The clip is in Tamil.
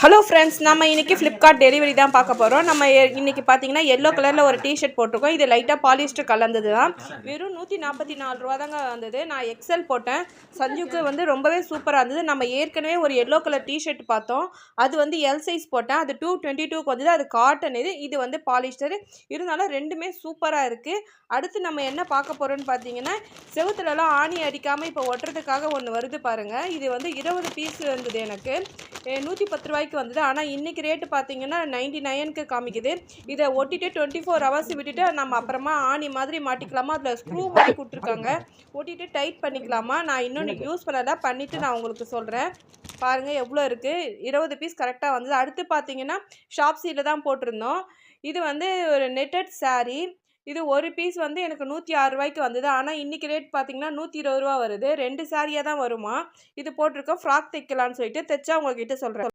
ஹலோ ஃப்ரெண்ட்ஸ், நம்ம இன்றைக்கி ஃப்ளிப்கார்ட் டெலிவரி தான் பார்க்க போகிறோம். நம்ம இன்றைக்கி பார்த்தீங்கன்னா எல்லோ கலரில் ஒரு டிஷர்ட் போட்டிருக்கோம். இது லைட்டாக பாலிஸ்டர் கலந்தது தான். வெறும் 144 ரூபா தாங்க வந்தது. நான் எக்ஸல் போட்டேன். சஞ்சுக்கு வந்து ரொம்பவே சூப்பராக இருந்தது. நம்ம ஏற்கனவே ஒரு எல்லோ கலர் டிஷர்ட் பார்த்தோம். அது வந்து எல் சைஸ் போட்டேன். அது 222க்கு வந்தது. அது காட்டன். இது வந்து பாலிஸ்டர். இருந்தாலும் ரெண்டுமே சூப்பராக இருக்குது. அடுத்து நம்ம என்ன பார்க்க போகிறோன்னு பார்த்தீங்கன்னா, செவுத்துலலாம் ஆணி அடிக்காமல் இப்போ ஒட்டுறதுக்காக ஒன்று வருது பாருங்கள். இது வந்து 20 பீஸ் வந்தது. எனக்கு 110 ரூபாய்க்கு வந்தது. ஆனால் இன்றைக்கி ரேட்டு பார்த்தீங்கன்னா 99க்கு காமிக்குது. இதை ஒட்டிட்டு 24 ஹவர்ஸ் விட்டுட்டு நம்ம அப்புறமா ஆணி மாதிரி மாட்டிக்கலாமா, அதில் ஸ்க்ரூ மாதிரி கொடுத்துருக்காங்க, ஒட்டிட்டு டைட் பண்ணிக்கலாமா. நான் இன்னும் யூஸ் பண்ணிவிட்டு நான் உங்களுக்கு சொல்கிறேன். பாருங்கள் எவ்வளோ இருக்குது. 20 பீஸ் கரெக்டாக வந்தது. அடுத்து பார்த்தீங்கன்னா ஷாப்ஸியில் தான் போட்டிருந்தோம். இது வந்து ஒரு நெட்டட் சாரீ. இது ஒரு பீஸ் வந்து எனக்கு 106 ரூபாய்க்கு வந்தது. ஆனால் இன்றைக்கி ரேட் பார்த்தீங்கன்னா 120 ரூபா வருது. 2 சாரியாக தான் வருமா. இது போட்டிருக்கோம். ஃப்ராக் தைக்கலான்னு சொல்லிட்டு தைச்சா உங்கள்கிட்ட சொல்கிறேன்.